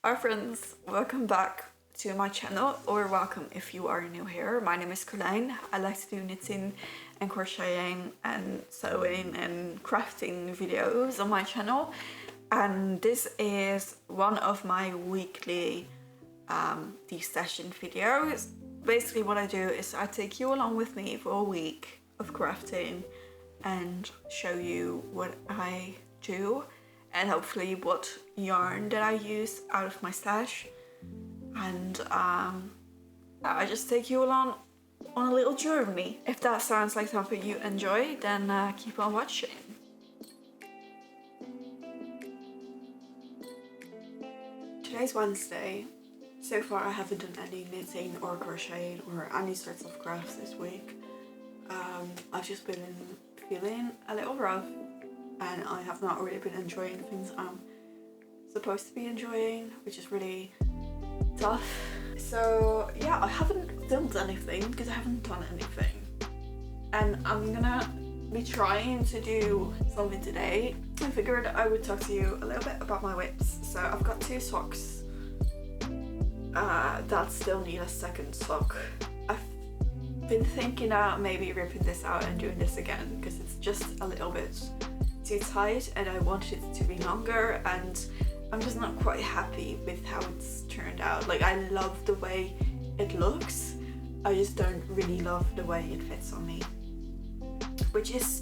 Hi friends, welcome back to my channel, or welcome if you are new here. My name is Carlijn. I like to do knitting and crocheting and sewing and crafting videos on my channel, and this is one of my weekly de-session videos. Basically what I do is I take you along with me for a week of crafting and show you what I do and hopefully what yarn that I use out of my stash, and I just take you along on a little journey. If that sounds like something you enjoy, then keep on watching. Today's Wednesday. So far I haven't done any knitting or crocheting or any sorts of crafts this week. I've just been feeling a little rough and I have not really been enjoying things I'm supposed to be enjoying, which is really tough. So yeah, I haven't filmed anything because I haven't done anything, and I'm gonna be trying to do something today. I figured I would talk to you a little bit about my whips. So I've got two socks that still need a second sock. I've been thinking about maybe ripping this out and doing this again because it's just a little bit too tight and I want it to be longer, and I'm just not quite happy with how it's turned out. Like, I love the way it looks, I just don't really love the way it fits on me, which is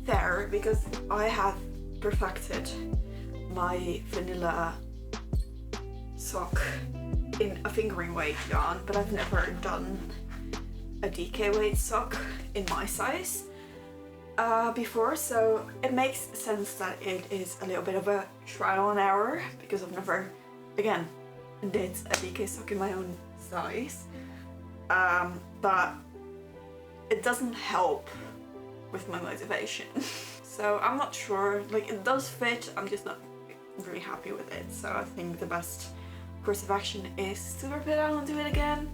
fair because I have perfected my vanilla sock in a fingering weight yarn, but I've never done a DK weight sock in my size before, so it makes sense that it is a little bit of a trial and error because I've never, again, did a DK sock in my own size, but it doesn't help with my motivation. So I'm not sure, like, it does fit, I'm just not really happy with it, so I think the best course of action is to rip it out and do it again.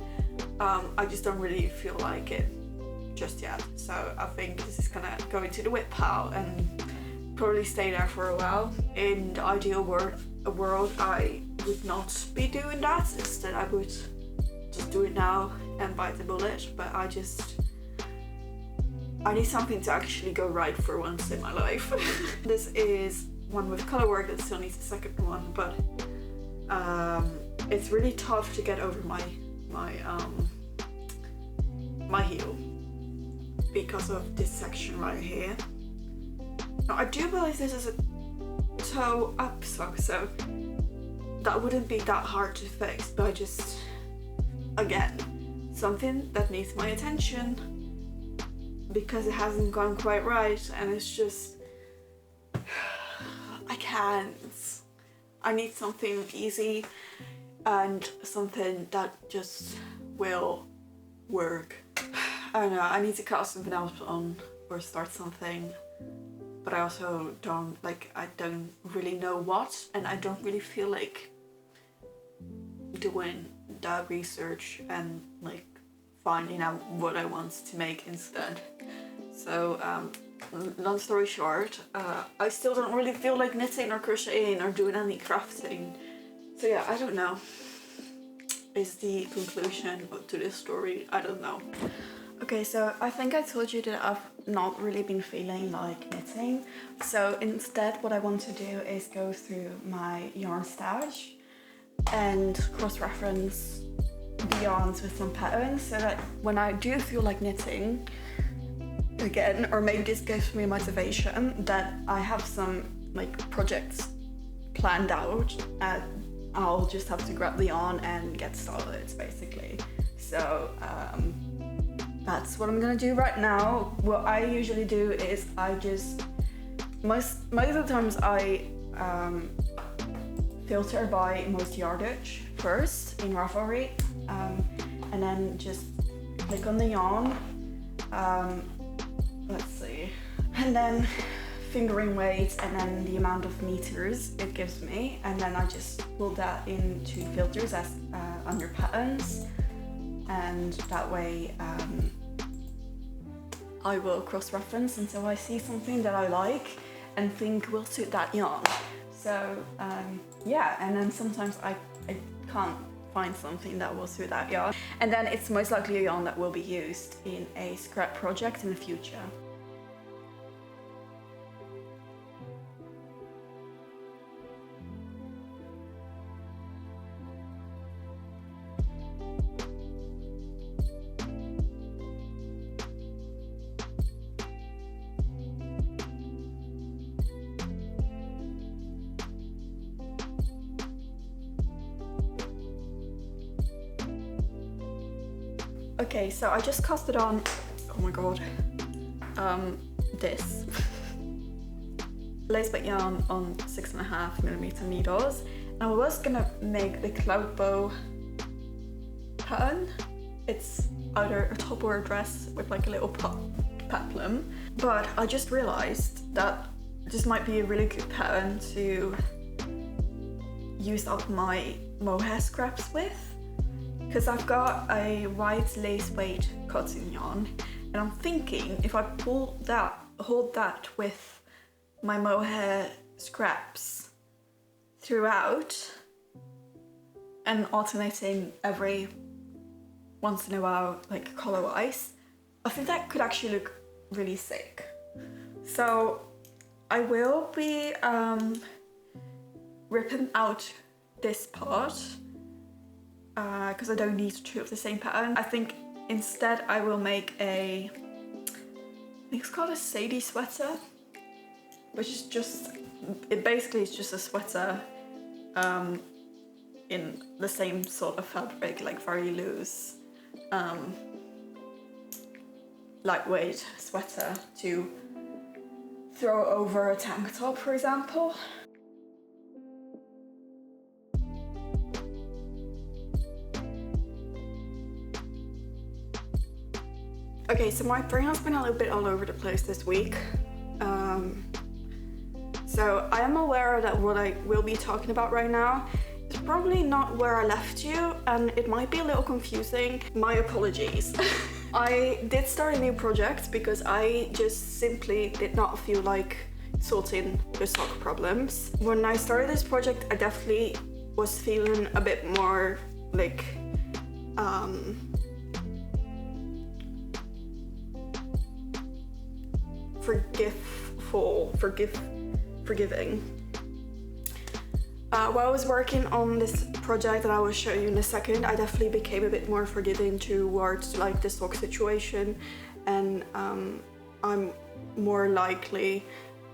I just don't really feel like it just yet, so I think this is gonna go into the whip pile and probably stay there for a while. In the ideal world, I would not be doing that. Instead, I would just do it now and bite the bullet, but I need something to actually go right for once in my life. This is one with color work that still needs a second one, but it's really tough to get over my heel because of this section right here. Now I do believe this is a toe up sock, so that wouldn't be that hard to fix, but I just, again, something that needs my attention because it hasn't gone quite right, and it's just, I can't. I need something easy and something that just will work. I don't know, I need to cut something else on or start something, but I also don't really know what, and I don't really feel like doing the research and like finding out what I want to make instead. So long story short, I still don't really feel like knitting or crocheting or doing any crafting. So yeah, I don't know, is the conclusion to this story. I don't know. Okay, so I think I told you that I've not really been feeling like knitting. So instead what I want to do is go through my yarn stash and cross-reference the yarns with some patterns so that when I do feel like knitting again, or maybe this gives me motivation, that I have some like projects planned out and I'll just have to grab the yarn and get started basically. So that's what I'm gonna do right now. What I usually do is I just, most of the times I filter by most yardage first in Ravelry, and then just click on the yarn, let's see, and then fingering weight and then the amount of meters it gives me, and then I just pull that into filters as under patterns, and that way I will cross-reference until I see something that I like and think will suit that yarn. So yeah, and then sometimes I I can't find something that will suit that yarn. And then it's most likely a yarn that will be used in a scrap project in the future. Okay, so I just cast it on, oh my god, this lace back yarn on 6.5mm needles. And I was gonna make the cloud bow pattern. It's either a top or a dress with like a little peplum, but I just realized that this might be a really good pattern to use up my mohair scraps with. Because I've got a white lace weight cotton yarn, and I'm thinking if I hold that with my mohair scraps throughout and alternating every once in a while, like color-wise, I think that could actually look really sick. So I will be ripping out this part, because I don't need two of the same pattern. I think instead I will make I think it's called a Sadie sweater, which is just, it basically is just a sweater in the same sort of fabric, like very loose, lightweight sweater to throw over a tank top, for example. Okay, so my brain has been a little bit all over the place this week. So I am aware that what I will be talking about right now is probably not where I left you, and it might be a little confusing. My apologies. I did start a new project because I just simply did not feel like sorting the sock problems. When I started this project, I definitely was feeling a bit more like forgiving. While I was working on this project that I will show you in a second, I definitely became a bit more forgiving towards like the sock situation, and I'm more likely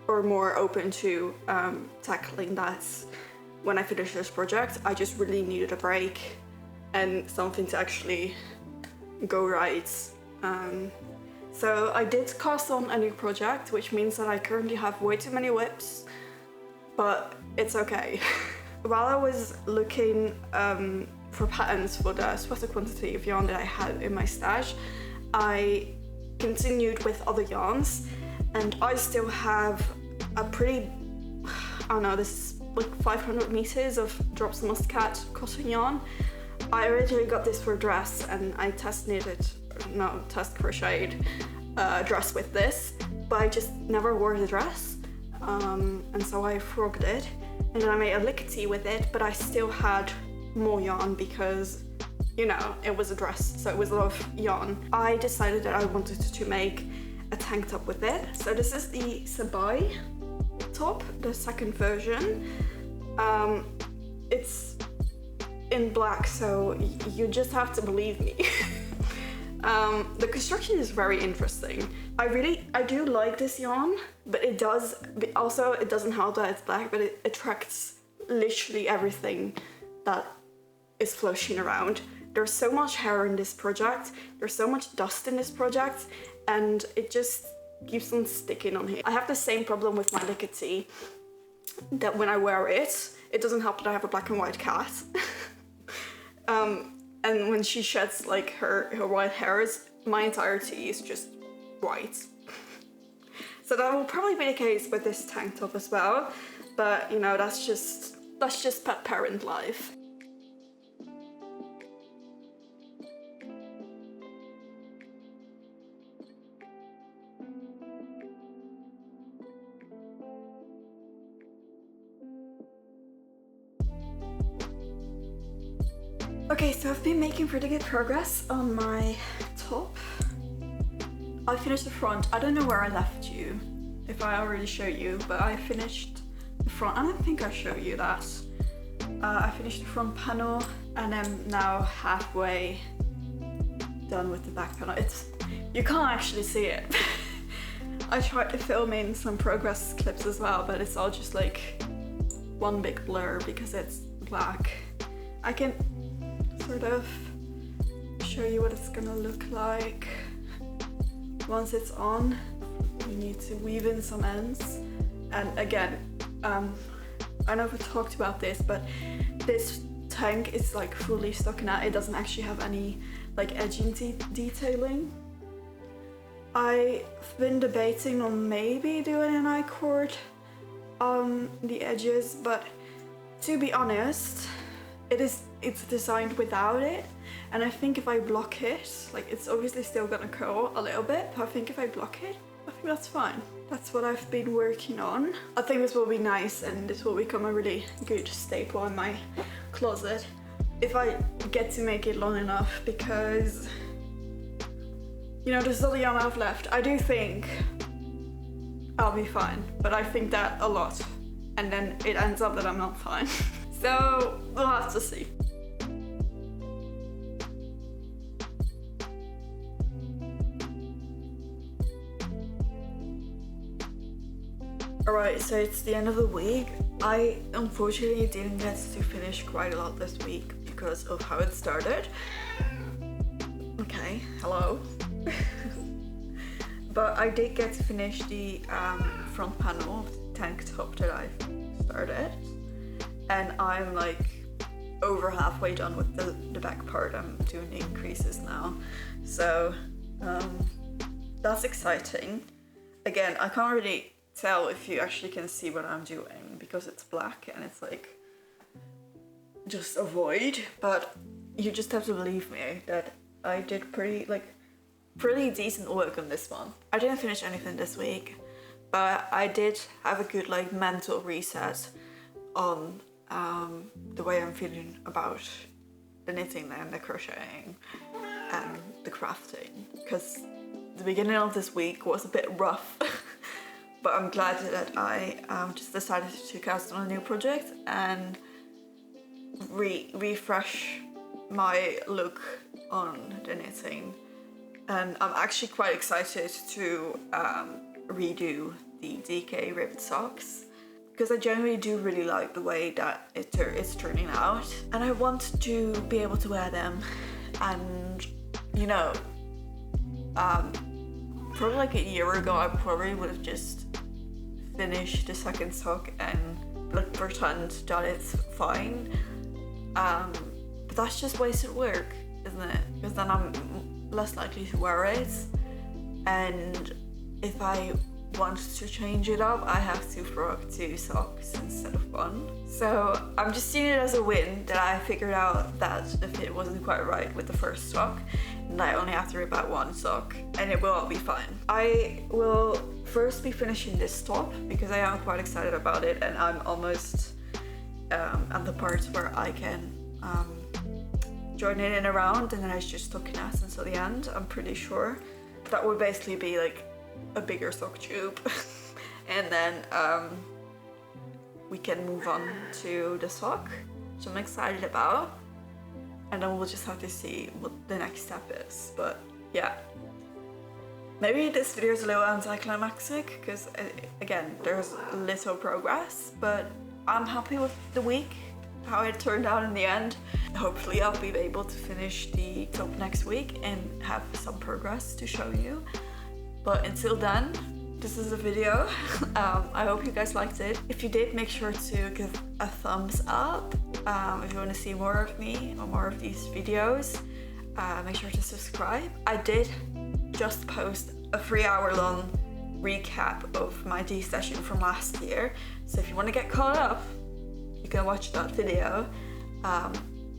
or more open to tackling that when I finish this project. I just really needed a break and something to actually go right. So I did cast on a new project, which means that I currently have way too many whips, but it's okay. While I was looking for patterns for the sweater quantity of yarn that I had in my stash, I continued with other yarns, and I still have a pretty, I don't know, this is like 500 meters of Drops Muscat cotton yarn. I originally got this for a dress, and I test crocheted a dress with this, but I just never wore the dress, and so I frogged it, and then I made a lickety with it, but I still had more yarn because, you know, it was a dress, so it was a lot of yarn. I decided that I wanted to make a tank top with it. So this is the Sabai top, the second version. It's in black, so you just have to believe me. The construction is very interesting. I do like this yarn, but it doesn't help that it's black, but it attracts literally everything that is floating around. There's so much hair in this project, there's so much dust in this project, and it just keeps on sticking on here. I have the same problem with my lickety, that when I wear it, it doesn't help that I have a black and white cat. And when she sheds like her white hairs, my entire tee is just white. So that will probably be the case with this tank top as well, but you know, that's just pet parent life. Okay, so I've been making pretty good progress on my top. I finished the front. I don't know where I left you, if I already showed you, but I finished the front. I don't think I showed you that. I finished the front panel and I'm now halfway done with the back panel. You can't actually see it. I tried to film in some progress clips as well, but it's all just like one big blur because it's black. I can sort of show you what it's gonna look like once it's on. You need to weave in some ends, and again, I know we talked about this, but this tank is like fully stuck out. It doesn't actually have any like edging detailing. I've been debating on maybe doing an I-cord on the edges, but to be honest, it's designed without it, and I think if I block it, like it's obviously still gonna curl a little bit, but I think if I block it, I think that's fine. That's what I've been working on. I think this will be nice and this will become a really good staple in my closet if I get to make it long enough, because you know, there's only enough left. I do think I'll be fine, but I think that a lot, and then it ends up that I'm not fine. So we'll have to see. Alright, so it's the end of the week. I unfortunately didn't get to finish quite a lot this week because of how it started. Okay, hello. But I did get to finish the front panel of the tank top that I started, and I'm like over halfway done with the back part. I'm doing the increases now, so that's exciting. Again, I can't really tell if you actually can see what I'm doing because it's black and it's like just a void, but you just have to believe me that I did pretty decent work on this one. I didn't finish anything this week, but I did have a good like mental reset on the way I'm feeling about the knitting and the crocheting and the crafting, because the beginning of this week was a bit rough. But I'm glad that I just decided to cast on a new project and refresh my look on the knitting. And I'm actually quite excited to redo the DK ribbed socks, because I generally do really like the way that it's turning out, and I want to be able to wear them. And you know, probably like a year ago I probably would have just finished the second sock and like pretend that it's fine, but that's just wasted work, isn't it? Because then I'm less likely to wear it, and if I want to change it up, I have to throw up 2 socks instead of 1. So I'm just seeing it as a win that I figured out that the fit wasn't quite right with the first sock, and I only have to rip out 1 sock and it will all be fine. I will first be finishing this top because I am quite excited about it, and I'm almost at the parts where I can join it in around, and then it's just stocking us until the end, I'm pretty sure. That would basically be like a bigger sock tube. And then we can move on to the sock, which I'm excited about, and then we'll just have to see what the next step is. But yeah, maybe this video is a little anticlimactic because again, there's little progress, but I'm happy with the week, how it turned out in the end. Hopefully I'll be able to finish the top next week and have some progress to show you. But until then, this is a video. I hope you guys liked it. If you did, make sure to give a thumbs up. If you want to see more of me or more of these videos, make sure to subscribe. I did just post a 3-hour-long recap of my D session from last year, so if you want to get caught up, you can watch that video,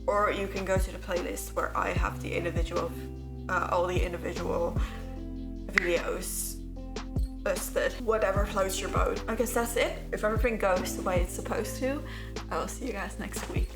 or you can go to the playlist where I have the individual, all the individual videos listed. Whatever floats your boat. I guess that's it. If everything goes the way it's supposed to, I will see you guys next week.